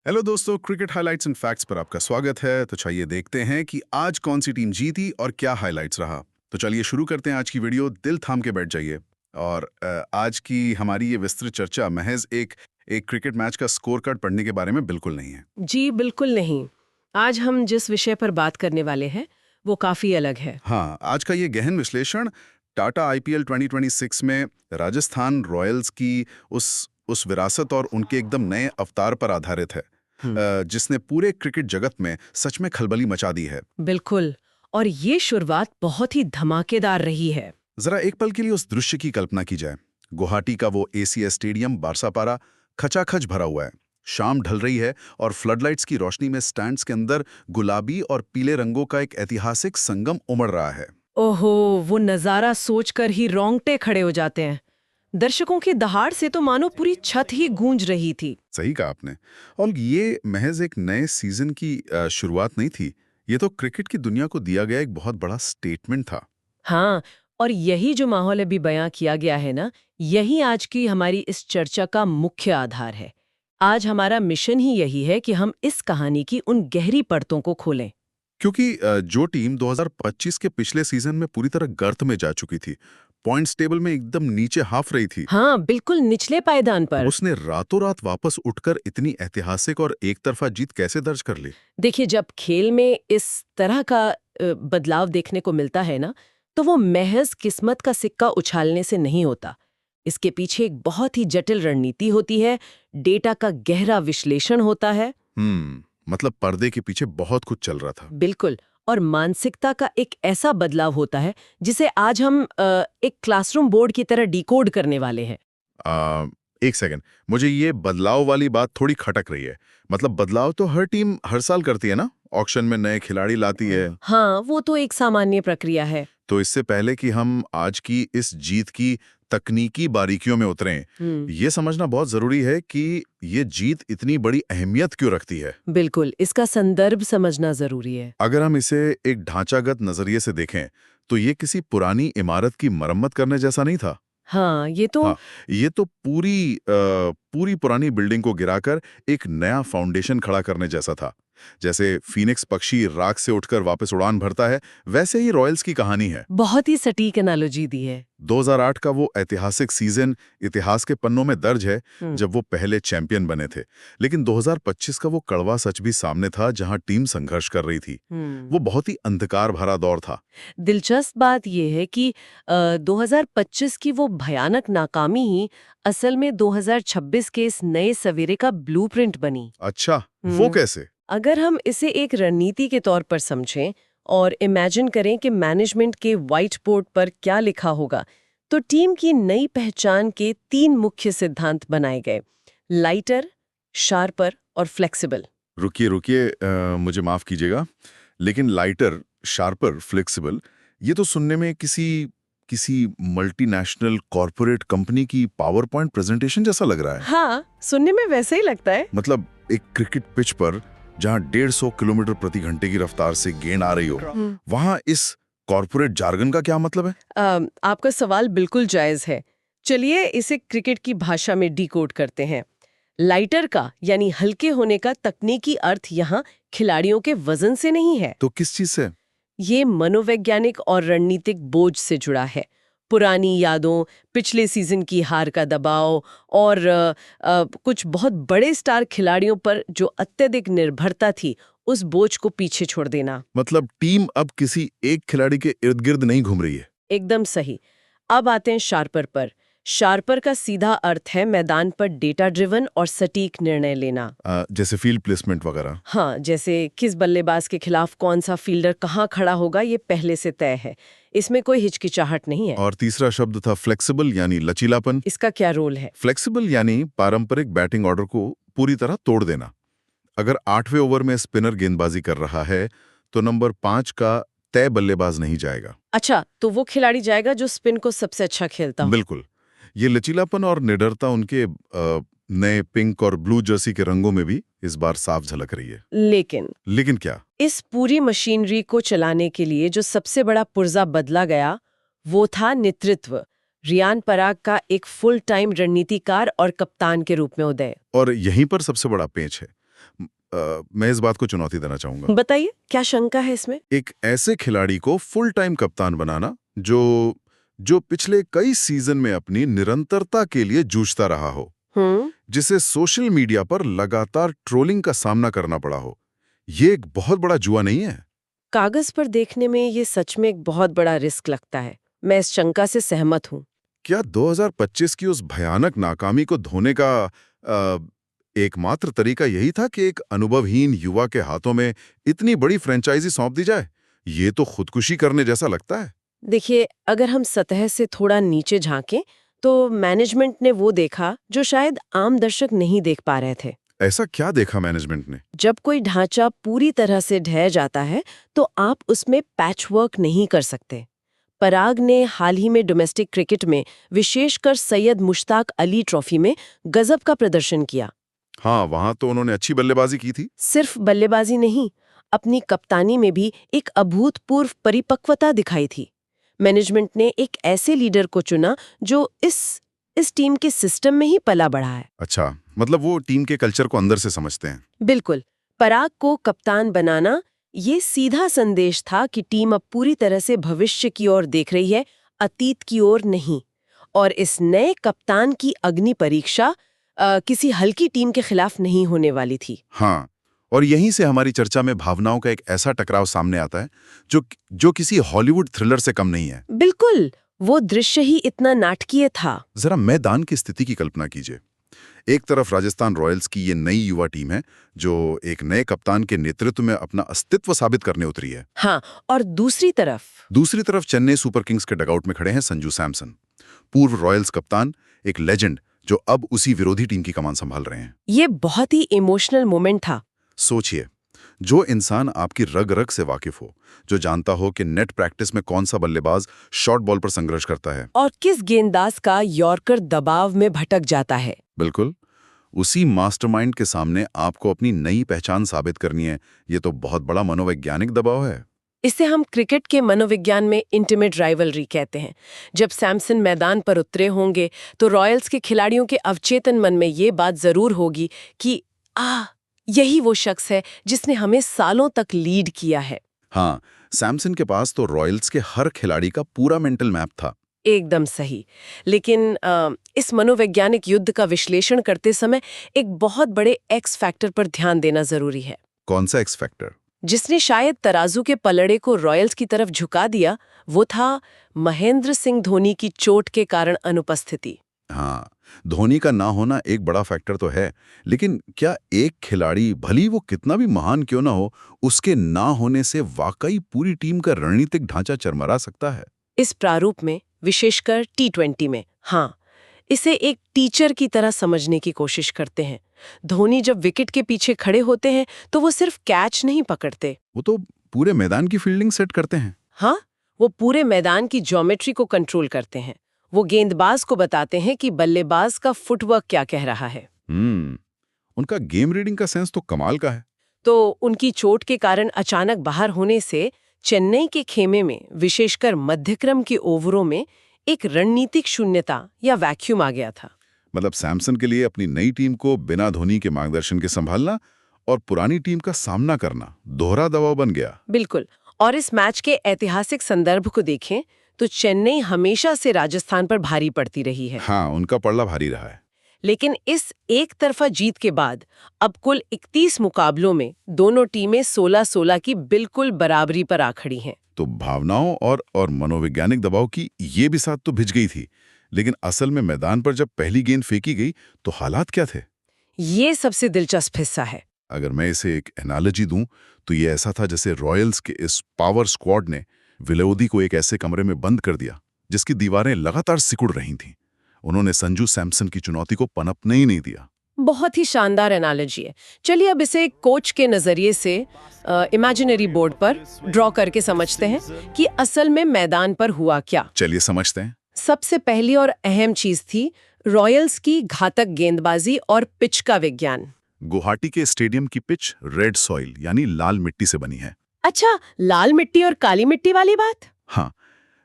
Hello दोस्तों, cricket highlights and facts पर आपका स्वागत है। तो चलिए देखते हैं कि आज कौन सी टीम जीती और क्या हाइलाइट्स रहा। तो चलिए शुरू करते हैं आज की वीडियो। दिल थाम के बैठ जाइए। और आज की हमारी ये विस्तृत चर्चा महज एक क्रिकेट मैच का स्कोर कार्ड पढ़ने के बारे में बिल्कुल नहीं है। जी बिल्कुल नहीं। आज हम जिस विषय पर बात करने वाले हैं वो काफी अलग है। हाँ, आज का ये गहन विश्लेषण टाटा आईपीएल 2026 में राजस्थान रॉयल्स की उस विरासत और उनके एकदम नए अवतार पर आधारित है, जिसने पूरे क्रिकेट जगत में सच में खलबली मचा दी है। बिल्कुल। और ये शुरुआत बहुत ही धमाकेदार रही है। जरा एक पल के लिए उस दृश्य की कल्पना की जाए। गुवाहाटी का वो एसीएस स्टेडियम बारसापारा खचाखच भरा हुआ है। शाम ढल रही है और फ्लडलाइट्स की रोशनी में स्टैंड्स के अंदर गुलाबी और पीले रंगों का एक ऐतिहासिक संगम उमड़ रहा है। ओहो, वो नजारा सोचकर ही रोंगटे खड़े हो जाते हैं। दर्शकों की दहाड़ से तो मानो पूरी छत ही गूंज रही थी। सही कहा आपने। और ये महज एक नए सीजन की शुरुआत नहीं थी। ये तो क्रिकेट की दुनिया को दिया गया एक बहुत बड़ा स्टेटमेंट था। हाँ, और यही जो माहौल अभी बयां किया गया है ना, यही आज की हमारी इस चर्चा का मुख्य आधार है। आज हमारा मिशन ही यही है कि हम इस कहानी की उन गहरी परतों को खोलें। क्योंकि जो टीम 2025 के पिछले सीजन में पूरी तरह गर्त में जा चुकी थी, पॉइंट्स टेबल में एकदम नीचे हाफ रही थी, हाँ, बिल्कुल निचले पायदान पर। उसने रातों रात वापस उठकर इतनी ऐतिहासिक और एक तरफा जीत कैसे दर्ज कर ली? देखिए, जब खेल में इस तरह का बदलाव देखने को मिलता है ना, तो वो महज किस्मत का सिक्का उछालने से नहीं होता। इसके पीछे एक बहुत ही जटिल रणनीति होती है, डेटा का गहरा विश्लेषण होता है। मतलब पर्दे के पीछे बहुत कुछ चल रहा था। बिल्कुल। और मानसिकता का एक ऐसा बदलाव होता है जिसे आज हम एक क्लासरूम बोर्ड की तरह डिकोड करने वाले हैं। आ, एक सेकंड, मुझे ये बदलाव वाली बात थोड़ी खटक रही है। मतलब बदलाव तो हर टीम हर साल करती है ना, ऑक्शन में नए खिलाड़ी लाती है। हाँ, वो तो एक सामान्य प्रक्रिया है। तो इससे पहले कि हम आज की इस जीत की तकनीकी बारीकियों में उतरें, ये समझना बहुत जरूरी है कि ये जीत इतनी बड़ी अहमियत क्यों रखती है। बिल्कुल, इसका संदर्भ समझना जरूरी है। अगर हम इसे एक ढांचागत नजरिए से देखें, तो ये किसी पुरानी इमारत की मरम्मत करने जैसा नहीं था। हाँ, ये तो हाँ, ये तो पूरी पुरानी बिल्डिंग को गिराकर एक नया फाउंडेशन खड़ा करने जैसा था। जैसे फीनिक्स पक्षी राख से उठकर वापस उड़ान भरता है, वैसे ही रॉयल्स की कहानी है। बहुत ही सटीक एनालॉजी दी है। 2008 का वो ऐतिहासिक सीजन इतिहास के पन्नों में दर्ज है, जब वो पहले चैंपियन बने थे। लेकिन 2025 का वो कड़वा सच भी सामने था, जहां टीम संघर्ष कर रही थी। वो बहुत ही अंधकार भरा दौर था। दिलचस्प बात यह है कि 2025 की वो भयानक नाकामी ही असल में 2026 के इस नए सवेरे का ब्लूप्रिंट बनी। अच्छा, वो कैसे? अगर हम इसे एक रणनीति के तौर पर समझें और इमेजिन करें कि मैनेजमेंट के व्हाइट बोर्ड पर क्या लिखा होगा, तो टीम की नई पहचान के 3 मुख्य सिद्धांत बनाए गए: लाइटर, शार्पर और फ्लेक्सिबल। रुकिए रुकिए, मुझे माफ कीजिएगा, लेकिन लाइटर, शार्पर, फ्लेक्सिबल, ये तो सुनने में किसी किसी मल्टीनेशनल कॉरपोरेट कंपनी की पावर पॉइंट प्रेजेंटेशन जैसा लग रहा है। हाँ, सुनने में वैसे ही लगता है। मतलब एक क्रिकेट पिच पर जहां 150 किलोमीटर प्रति घंटे की रफ्तार से गेंद आ रही हो, वहां इस कॉरपोरेट जार्गन का क्या मतलब है? आपका सवाल बिल्कुल जायज है। चलिए इसे क्रिकेट की भाषा में डिकोड करते हैं। लाइटर का यानी हल्के होने का तकनीकी अर्थ यहाँ खिलाड़ियों के वजन से नहीं है। तो किस चीज से? ये मनोवैज्ञानिक और रणनीतिक बोझ से जुड़ा है। पुरानी यादों, पिछले सीजन की हार का दबाव और कुछ बहुत बड़े स्टार खिलाड़ियों पर जो अत्यधिक निर्भरता थी, उस बोझ को पीछे छोड़ देना। मतलब टीम अब किसी एक खिलाड़ी के इर्द गिर्द नहीं घूम रही है। एकदम सही। अब आते हैं शार्पर पर। शार्पर का सीधा अर्थ है मैदान पर डेटा ड्रिवन और सटीक निर्णय लेना। जैसे फील्ड प्लेसमेंट वगैरह। हाँ, जैसे किस बल्लेबाज के खिलाफ कौन सा फील्डर कहाँ खड़ा होगा, ये पहले से तय है। इसमें कोई हिचकिचाहट नहीं है। और तीसरा शब्द था फ्लेक्सिबल, यानी लचीलापन। इसका क्या रोल है? फ्लेक्सिबल यानी पारंपरिक बैटिंग ऑर्डर को पूरी तरह तोड़ देना। अगर 8वें ओवर में स्पिनर गेंदबाजी कर रहा है, तो नंबर 5 का तय बल्लेबाज नहीं जाएगा। अच्छा, तो वो खिलाड़ी जाएगा जो स्पिन को सबसे अच्छा खेलता हो। बिल्कुल। ये लचीलापन और निडरता उनके नए पिंक और ब्लू जर्सी के रंगों में भी इस बार साफ झलक रही है। लेकिन क्या? इस पूरी मशीनरी को चलाने के लिए जो सबसे बड़ा पुर्जा बदला गया, वो था नेतृत्व। रियान पराग का एक फुल टाइम रणनीतिकार और कप्तान के रूप में उदय। और यहीं पर सबसे बड़ा पेंच है। मैं इस बात को चुनौती देना चाहूंगा। बताइए, क्या शंका है इसमें? एक ऐसे खिलाड़ी को फुल टाइम कप्तान बनाना जो पिछले कई सीजन में अपनी निरंतरता के लिए जूझता रहा हो, जिसे सोशल मीडिया पर लगातार ट्रोलिंग का सामना करना पड़ा हो, ये एक बहुत बड़ा जुआ नहीं है? कागज पर देखने में ये सच में एक बहुत बड़ा रिस्क लगता है। मैं इस शंका से सहमत हूँ। क्या 2025 की उस भयानक नाकामी को धोने का एकमात्र तरीका यही था कि एक अनुभवहीन युवा के हाथों में इतनी बड़ी फ्रेंचाइजी सौंप दी जाए? ये तो खुदकुशी करने जैसा लगता है। देखिए, अगर हम सतह से थोड़ा नीचे झांकें, तो मैनेजमेंट ने वो देखा जो शायद आम दर्शक नहीं देख पा रहे थे। ऐसा क्या देखा मैनेजमेंट ने? जब कोई ढांचा पूरी तरह से ढह जाता है, तो आप उसमें पैचवर्क नहीं कर सकते। पराग ने हाल ही में डोमेस्टिक क्रिकेट में, विशेषकर सैयद मुश्ताक अली ट्रॉफी में गजब का प्रदर्शन किया। हाँ, वहां तो उन्होंने अच्छी बल्लेबाजी की थी। सिर्फ बल्लेबाजी नहीं, अपनी कप्तानी में भी एक अभूतपूर्व परिपक्वता दिखाई थी। मैनेजमेंट ने एक ऐसे लीडर को चुना जो इस टीम के सिस्टम में ही पला बढ़ा है। अच्छा, मतलब वो टीम के कल्चर को अंदर से समझते हैं। बिल्कुल। पराग को कप्तान बनाना ये सीधा संदेश था कि टीम अब पूरी तरह से भविष्य की ओर देख रही है, अतीत की ओर नहीं। और इस नए कप्तान की अग्नि परीक्षा किसी हल्की टीम के खिलाफ नहीं होने वाली थी। हाँ, और यहीं से हमारी चर्चा में भावनाओं का एक ऐसा टकराव सामने आता है जो किसी हॉलीवुड थ्रिलर से कम नहीं है। बिल्कुल, वो दृश्य ही इतना नाटकीय था। जरा मैदान की स्थिति की कल्पना कीजिए। एक तरफ राजस्थान रॉयल्स की ये नई युवा टीम है जो एक नए कप्तान के नेतृत्व में अपना अस्तित्व साबित करने उतरी है। हाँ, और दूसरी तरफ चेन्नई सुपर किंग्स के डगआउट में खड़े हैं संजू सैमसन, पूर्व रॉयल्स कप्तान, एक लेजेंड जो अब उसी विरोधी टीम की कमान संभाल रहे हैं। ये बहुत ही इमोशनल मोमेंट था। सोचिए, जो इंसान आपकी रग रग से वाकिफ हो, जो जानता हो कि नेट प्रैक्टिस में कौन सा बल्लेबाज शॉर्ट बॉल पर संघर्ष करता है और किस गेंदबाज का यॉर्कर दबाव में भटक जाता है। बिल्कुल, उसी मास्टरमाइंड के सामने आपको अपनी नई पहचान साबित करनी है। ये तो बहुत बड़ा मनोवैज्ञानिक दबाव है। इसे हम क्रिकेट के मनोविज्ञान में इंटीमेट राइवलरी कहते हैं। जब सैमसन मैदान पर उतरे होंगे तो रॉयल्स के खिलाड़ियों के अवचेतन मन में ये बात जरूर होगी कि यही वो शख्स है जिसने हमें सालों तक लीड किया है। हाँ, सैमसन के पास तो रॉयल्स के हर खिलाड़ी का पूरा मेंटल मैप था। एकदम सही। लेकिन इस मनोवैज्ञानिक युद्ध का विश्लेषण करते समय एक बहुत बड़े एक्स फैक्टर पर ध्यान देना जरूरी है। कौन सा एक्स फैक्टर? जिसने शायद तराजू के पलड़े को रॉयल्स की तरफ झुका दिया, वो था महेंद्र सिंह धोनी की चोट के कारण अनुपस्थिति। हाँ, धोनी का ना होना एक बड़ा फैक्टर तो है, लेकिन क्या एक खिलाड़ी, भली वो कितना भी महान क्यों ना हो, उसके ना होने से वाकई पूरी टीम का रणनीतिक ढांचा चरमरा सकता है? इस प्रारूप में, विशेषकर T20 में, हाँ, इसे एक टीचर की तरह समझने की कोशिश करते हैं। धोनी जब विकेट के पीछे खड़े होते हैं तो वो सिर्फ कैच नहीं पकड़ते, वो तो पूरे मैदान की फील्डिंग सेट करते हैं। हाँ, वो पूरे मैदान की ज्योमेट्री को कंट्रोल करते हैं। वो गेंदबाज को बताते हैं कि बल्लेबाज का फुटवर्क क्या कह रहा है। उनका गेम रीडिंग का सेंस तो कमाल का है। तो उनकी चोट के कारण अचानक बाहर होने से चेन्नई के खेमे में, विशेषकर मध्यक्रम के ओवरों में, एक रणनीतिक शून्यता या वैक्यूम आ गया था। मतलब सैमसन के लिए अपनी नई टीम को बिना धोनी के मार्गदर्शन के संभालना और पुरानी टीम का सामना करना दोहरा दबाव बन गया। बिल्कुल। और इस मैच के ऐतिहासिक संदर्भ को देखें तो चेन्नई हमेशा से राजस्थान पर भारी पड़ती रही है। हाँ, उनका पलड़ा भारी रहा है। लेकिन इस एक तरफा जीत के बाद अब कुल 31 मुकाबलों में दोनों टीमें 16-16 की बिल्कुल बराबरी पर आ खड़ी हैं। तो भावनाओं और मनोवैज्ञानिक दबाव की ये भी साथ तो भिज गई थी, लेकिन असल में मैदान पर जब पहली गेंद फेंकी गई तो हालात क्या थे? ये सबसे दिलचस्प हिस्सा है। अगर मैं इसे एक एनालॉजी दूं तो ये ऐसा था जैसे रॉयल्स के इस पावर स्क्वाड ने विलोदी को एक ऐसे कमरे में बंद कर दिया जिसकी दीवारें लगातार सिकुड़ रही थीं। उन्होंने संजू सैमसन की चुनौती को पनपने ही नहीं दिया। बहुत ही शानदार एनालॉजी है। चलिए अब इसे कोच के नजरिए से इमेजिनरी बोर्ड पर ड्रॉ करके समझते हैं कि असल में मैदान पर हुआ क्या। चलिए समझते हैं। सबसे पहली और अहम चीज थी रॉयल्स की घातक गेंदबाजी और पिच का विज्ञान। गुवाहाटी के स्टेडियम की पिच रेड सॉइल यानी लाल मिट्टी से बनी है। अच्छा, लाल मिट्टी और काली मिट्टी वाली बात? हाँ,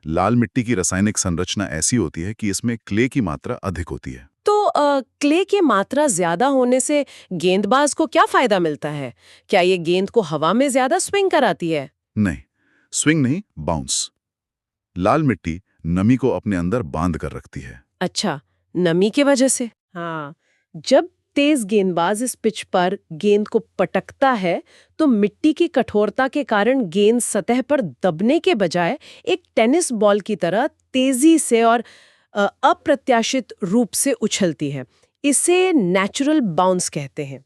लाल मिट्टी की रासायनिक संरचना ऐसी होती है कि इसमें क्ले की मात्रा अधिक होती है। तो क्ले की मात्रा ज्यादा होने से गेंदबाज को क्या फायदा मिलता है? क्या ये गेंद को हवा में ज्यादा स्विंग कराती है? नहीं, स्विंग नहीं, बाउंस। लाल मिट्टी नमी को अपने अंदर बांध कर रखती है। अच्छा, नमी की वजह से। हाँ, जब तेज गेंदबाज इस पिच पर गेंद को पटकता है तो मिट्टी की कठोरता के कारण गेंद सतह पर दबने के बजाय एक टेनिस बॉल की तरह तेजी से और अप्रत्याशित रूप से उछलती है। इसे नेचुरल बाउंस कहते हैं।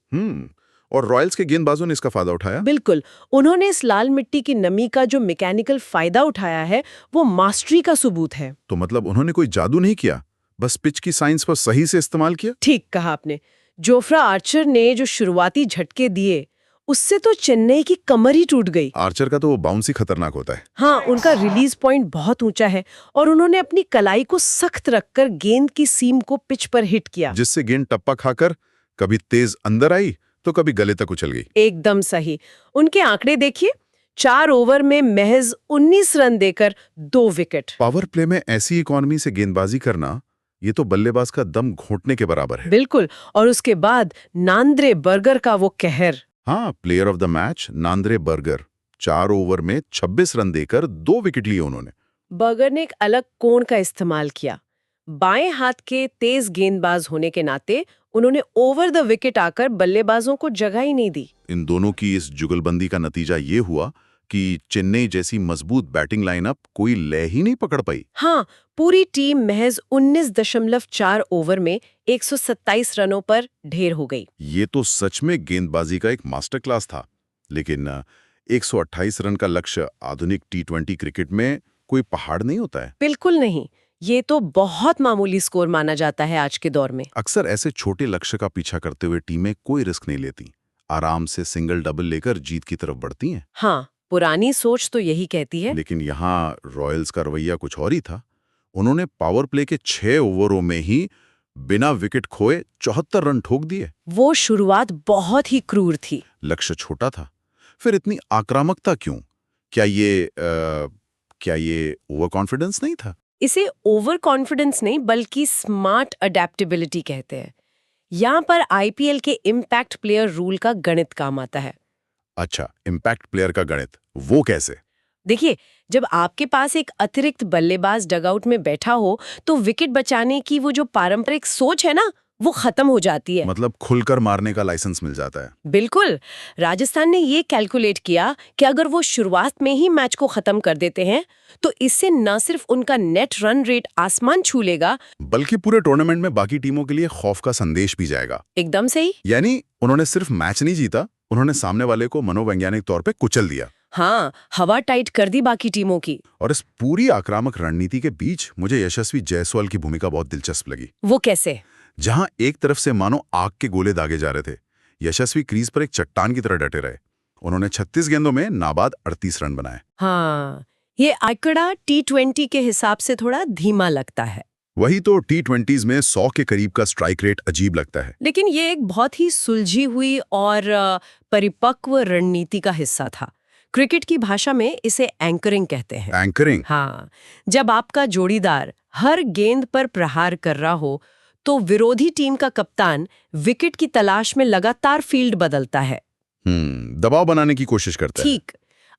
और रॉयल्स के गेंदबाजों ने इसका फायदा उठाया। बिल्कुल, उन्होंने इस लाल मिट्टी की नमी का जो मैकेनिकल फायदा उठाया है वो मास्टरी का सबूत है। तो मतलब उन्होंने कोई जादू नहीं किया, बस पिच की साइंस पर सही से इस्तेमाल किया। ठीक कहा आपने। जोफ्रा आर्चर ने जो शुरुआती झटके दिए उससे तो चेन्नई की कमर ही टूट गई। आर्चर का तो वो बाउंस ही खतरनाक होता है। हाँ, उनका रिलीज पॉइंट बहुत ऊंचा है और उन्होंने अपनी कलाई को सख्त रखकर गेंद की सीम को पिच पर हिट किया, जिससे गेंद टप्पा खाकर कभी तेज अंदर आई तो कभी गले तक उछल गई। एकदम सही। उनके आंकड़े देखिए, 4 ओवर में महज 19 रन देकर 2 विकेट। पावर प्ले में ऐसी इकोनॉमी से गेंदबाजी करना, ये तो बल्लेबाज का दम घोंटने के बराबर है। बिल्कुल, और उसके बाद नांद्रे बर्गर का वो कहर। हाँ, player of the match Nandre Burger. 4 over में 26 रन देकर 2 विकेट लिए उन्होंने। बर्गर ने एक अलग कोण का इस्तेमाल किया। बाएं हाथ के तेज गेंदबाज होने के नाते उन्होंने ओवर द विकेट आकर बल्लेबाजों को जगह ही नहीं दी। इन दोनों की इस जुगलबंदी का नतीजा ये हुआ कि चेन्नई जैसी मजबूत बैटिंग लाइनअप कोई लय ही नहीं पकड़ पाई। हाँ, पूरी टीम महज 19.4 ओवर में 127 रनों पर ढेर हो गई। ये तो सच में गेंदबाजी का एक मास्टर क्लास था। लेकिन 128 रन का लक्ष्य आधुनिक टी20 क्रिकेट में कोई पहाड़ नहीं होता है। बिल्कुल नहीं, ये तो बहुत मामूली स्कोर माना जाता है आज के दौर में। अक्सर ऐसे छोटे लक्ष्य का पीछा करते हुए टीमें कोई रिस्क नहीं लेती, आराम से सिंगल डबल लेकर जीत की तरफ बढ़ती हैं। हाँ, पुरानी सोच तो यही कहती है। लेकिन यहाँ रॉयल्स का रवैया कुछ और ही था। उन्होंने पावर प्ले के 6 ओवरों में ही बिना विकेट खोए 74 रन ठोक दिए। वो शुरुआत बहुत ही क्रूर थी। लक्ष्य छोटा था, फिर इतनी आक्रामकता क्यों? क्या ये ओवर कॉन्फिडेंस नहीं था? इसे ओवर कॉन्फिडेंस नहीं बल्कि स्मार्ट अडेप्टेबिलिटी कहते हैं। यहाँ पर आईपीएल के इम्पैक्ट प्लेयर रूल का गणित काम आता है। अच्छा, इम्पैक्ट प्लेयर का गणित, वो कैसे? देखिए, जब आपके पास एक अतिरिक्त बल्लेबाज डगआउट में बैठा हो तो विकेट बचाने की वो जो पारंपरिक सोच है ना, वो खत्म हो जाती है। मतलब खुलकर मारने का लाइसेंस मिल जाता है। बिल्कुल। राजस्थान ने ये कैलकुलेट किया कि अगर वो शुरुआत में ही मैच को खत्म कर देते हैं तो इससे न सिर्फ उनका नेट रन रेट आसमान छू लेगा, बल्कि पूरे टूर्नामेंट में बाकी टीमों के लिए खौफ का संदेश भी जाएगा। एकदम सही। यानी उन्होंने सिर्फ मैच नहीं जीता, उन्होंने सामने वाले को मनोवैज्ञानिक तौर पे कुचल दिया। हाँ, हवा टाइट कर दी बाकी टीमों की। और इस पूरी आक्रामक रणनीति के बीच मुझे यशस्वी जायसवाल की भूमिका बहुत दिलचस्प लगी। वो कैसे? जहां एक तरफ से मानो आग के गोले दागे जा रहे थे, यशस्वी क्रीज पर एक चट्टान की तरह डटे रहे। उन्होंने 36 गेंदों में नाबाद 38 रन बनाए। हाँ, ये आंकड़ा टी20 के हिसाब से थोड़ा धीमा लगता है। वही तो, टी20s में 100 के करीब का स्ट्राइक रेट अजीब लगता है। लेकिन ये एक बहुत ही सुलझी हुई और परिपक्व रणनीति का हिस्सा था। क्रिकेट की भाषा में इसे एंकरिंग कहते हैं। एंकरिंग? हाँ, जब आपका जोड़ीदार हर गेंद पर प्रहार कर रहा हो तो विरोधी टीम का कप्तान विकेट की तलाश में लगातार फील्ड बदलता है। दबाव बनाने की कोशिश करता है। ठीक।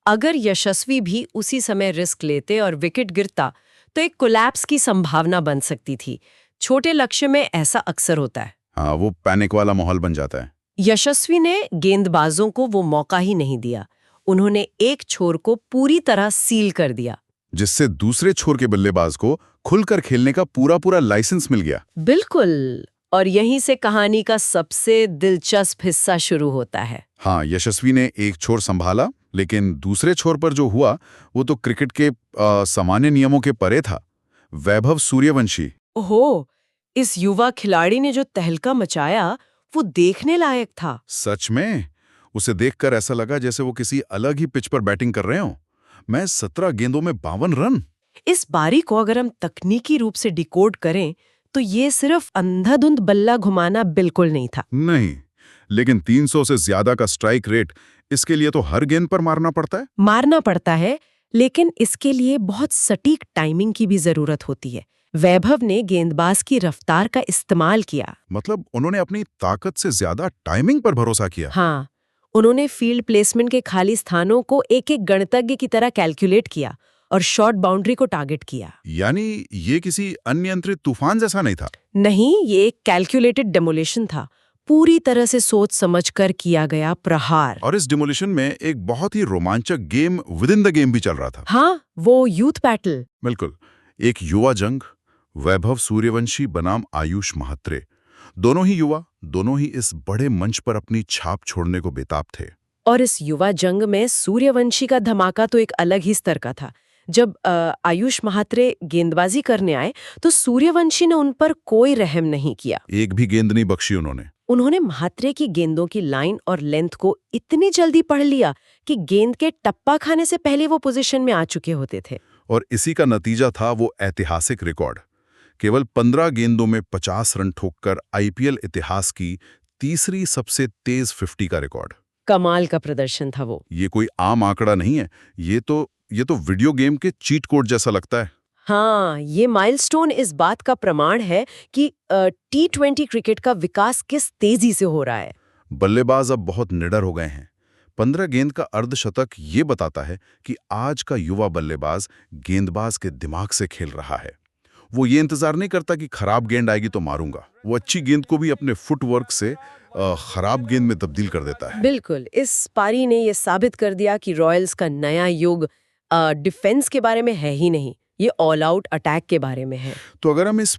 अगर यशस्वी भी उसी समय रिस्क लेते और विकेट गिरता तो एक कोलैप्स की संभावना बन सकती थी। छोटे लक्ष्य में ऐसा अक्सर होता है। हाँ, वो पैनिक वाला माहौल बन जाता है। यशस्वी ने गेंदबाजों को वो मौका ही नहीं दिया। उन्होंने एक छोर को पूरी तरह सील कर दिया, जिससे दूसरे छोर के बल्लेबाज को खुलकर खेलने का पूरा लाइसेंस मिल गया। बिल्कुल। और यहीं से कहानी का सबसे दिलचस्प हिस्सा शुरू होता है। हाँ, यशस्वी ने एक छोर संभाला, लेकिन दूसरे छोर पर जो हुआ वो तो क्रिकेट के सामान्य नियमों के परे था। वैभव सूर्यवंशी। ओहो, इस युवा खिलाड़ी ने जो तहलका मचाया वो देखने लायक था। सच में, उसे देखकर ऐसा लगा जैसे वो किसी अलग ही पिच पर बैटिंग कर रहे हो। मैं 17 गेंदों में 52 रन। इस बारी को अगर हम तकनीकी रूप से डिकोड करें तो ये सिर्फ अंधाधुंध बल्ला घुमाना बिल्कुल नहीं था। नहीं, लेकिन 300 से ज्यादा का स्ट्राइक रेट, इसके लिए तो हर गेंद पर मारना पड़ता है। मारना पड़ता है, लेकिन इसके लिए बहुत सटीक टाइमिंग की भी जरूरत होती है। वैभव ने गेंदबाज की रफ्तार का इस्तेमाल किया। मतलब उन्होंने अपनी ताकत से ज्यादा टाइमिंग पर भरोसा किया। हाँ, उन्होंने फील्ड प्लेसमेंट के खाली स्थानों को एक एक गणितज्ञ की तरह कैलकुलेट किया और शॉर्ट बाउंड्री को टारगेट किया। यानी ये किसी अनियंत्रित तूफान जैसा नहीं था। नहीं, ये एक कैलकुलेटेड डेमोलिशन था, पूरी तरह से सोच समझकर किया गया प्रहार। और इस डिमोलिशन में एक बहुत ही रोमांचक game with in the game भी चल रहा था। हाँ, वो यूथ बैटल। बिल्कुल, एक युवा जंग, वैभव सूर्यवंशी बनाम आयुष महात्रे। दोनों ही युवा, दोनों ही इस बड़े मंच पर अपनी छाप छोड़ने को बेताब थे। और इस युवा जंग में सूर्यवंशी का धमाका तो एक अलग ही स्तर का था। जब आयुष महात्रे गेंदबाजी करने आए तो सूर्यवंशी ने उन पर कोई रहम नहीं किया। एक भी गेंद नहीं बख्शी उन्होंने। उन्होंने महात्रे की गेंदों की लाइन और लेंथ को इतनी जल्दी पढ़ लिया कि गेंद के टप्पा खाने से पहले वो पोजीशन में आ चुके होते थे। और इसी का नतीजा था वो ऐतिहासिक रिकॉर्ड। केवल 15 गेंदों में 50 रन ठोककर आईपीएल इतिहास की तीसरी सबसे तेज 50 का रिकॉर्ड। कमाल का प्रदर्शन था वो। ये कोई आम आंकड़ा नहीं है, ये तो वीडियो गेम के चीट कोड जैसा लगता है। हाँ, ये माइलस्टोन इस बात का प्रमाण है कि T20 क्रिकेट का विकास किस तेजी से हो रहा है। बल्लेबाज अब बहुत निडर हो गए हैं। 15 गेंद का अर्धशतक ये बताता है कि आज का युवा बल्लेबाज गेंदबाज के दिमाग से खेल रहा है। वो ये इंतजार नहीं करता कि खराब गेंद आएगी तो मारूंगा। वो अच्छी गेंद को भी अपने फुटवर्क से खराब गेंद में तब्दील कर देता है। बिल्कुल, इस पारी ने ये साबित कर दिया कि रॉयल्स का नया युग डिफेंस के बारे में है ही नहीं, ये ऑल आउट अटैक के बारे में है। तो अगर हम इस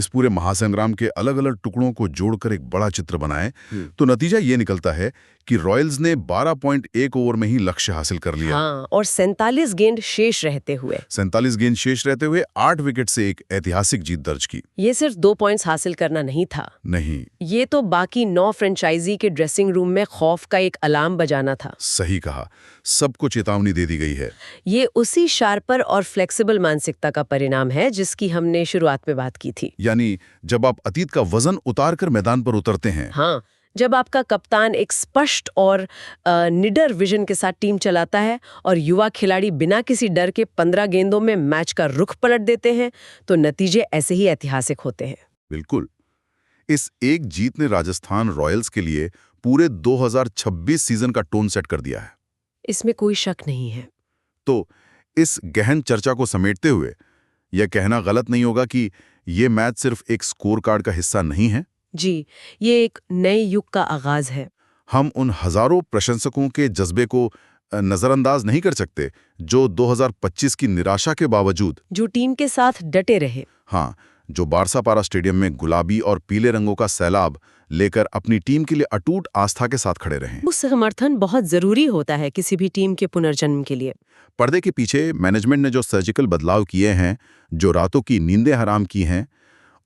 पूरे महासंग्राम के अलग अलग टुकड़ों को जोड़कर एक बड़ा चित्र बनाएं, तो नतीजा ये निकलता है कि रॉयल्स ने 12.1 ओवर में ही लक्ष्य हासिल कर लिया। हाँ, और 47 गेंद शेष रहते हुए 47 गेंद शेष रहते हुए 8 विकेट से एक ऐतिहासिक जीत दर्ज की। ये सिर्फ 2 पॉइंट्स हासिल करना नहीं था। नहीं, ये तो बाकी 9 फ्रेंचाइजी के ड्रेसिंग रूम में खौफ का एक अलार्म बजाना था। सही कहा, सबको चेतावनी दे दी गई है। ये उसी शार्पर और फ्लेक्सिबल मानसिकता का परिणाम है जिसकी हमने शुरुआत में बात की थी। यानी जब आप अतीत का वजन उतारकर मैदान पर उतरते हैं। हाँ, जब आपका कप्तान एक स्पष्ट और निडर विजन के साथ टीम चलाता है और युवा खिलाड़ी बिना किसी डर के 15 गेंदों में मैच का रुख पलट देते हैं, तो नतीजे ऐसे ही ऐतिहासिक होते हैं। बिल्कुल, इस एक जीत ने राजस्थान रॉयल्स के लिए पूरे 2026 सीजन का टोन सेट कर दिया है। इसमें कोई शक नहीं है। तो इस गहन चर्चा को समेटते हुए यह कहना गलत नहीं होगा कि ये मैच सिर्फ एक स्कोर कार्ड का हिस्सा नहीं है। जी, ये एक नए युग का आगाज है। हम उन हजारों प्रशंसकों के जज्बे को नजरअंदाज नहीं कर सकते जो 2025 की निराशा के बावजूद जो टीम के साथ डटे रहे। हाँ, जो बारसापारा स्टेडियम में गुलाबी और पीले रंगों का सैलाब लेकर अपनी टीम के लिए अटूट आस्था के साथ खड़े रहे। वो समर्थन बहुत जरूरी होता है किसी भी टीम के पुनर्जन्म के लिए। पर्दे के पीछे मैनेजमेंट ने जो सर्जिकल बदलाव किए हैं, जो रातों की नींदें हराम की हैं,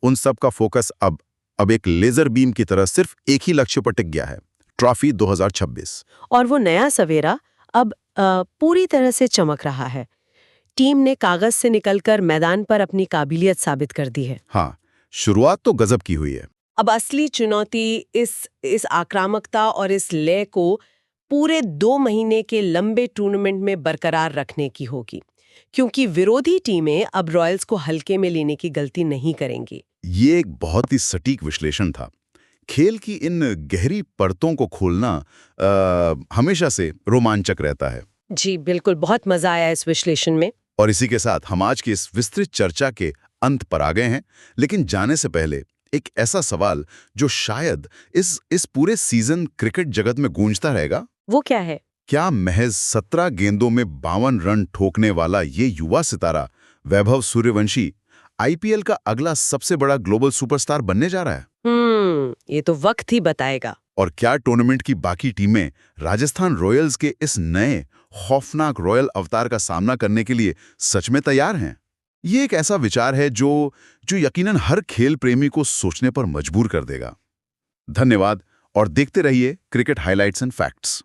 उन सब का फोकस अब एक लेजर बीम की तरह सिर्फ एक ही लक्ष्य पर टिक गया है, ट्रॉफी 2026। और वो नया सवेरा अब पूरी तरह से चमक रहा है। टीम ने कागज से निकलकर मैदान पर अपनी काबिलियत साबित कर दी है। हाँ, शुरुआत तो गजब की हुई है। अब असली चुनौती इस आक्रामकता और इस लय को पूरे 2 महीने के लंबे टूर्नामेंट में बरकरार रखने की होगी, क्योंकि विरोधी टीमें अब रॉयल्स को हल्के में लेने की गलती नहीं करेंगी। ये एक बहुत ही सटीक विश्लेषण था। खेल की इन गहरी परतों को खोलना हमेशा से रोमांचक रहता है। जी बिल्कुल, बहुत मजा आया इस विश्लेषण में। और इसी के साथ हम आज की इस विस्तृत चर्चा के अंत पर आ गए हैं। लेकिन जाने से पहले एक ऐसा सवाल जो शायद इस पूरे सीजन क्रिकेट जगत में गूंजता रहेगा। वो क्या है? क्या महज 17 गेंदों में 52 रन ठोकने वाला ये युवा सितारा वैभव सूर्यवंशी आईपीएल का अगला सबसे बड़ा ग्लोबल सुपरस्टार बनने जा रहा है? ये तो वक्त ही बताएगा। और क्या टूर्नामेंट की बाकी टीमें राजस्थान रॉयल्स के इस नए खौफनाक रॉयल अवतार का सामना करने के लिए सच में तैयार हैं? ये एक ऐसा विचार है जो यकीनन हर खेल प्रेमी को सोचने पर मजबूर कर देगा। धन्यवाद और देखते रहिए क्रिकेट हाइलाइट्स एंड फैक्ट्स।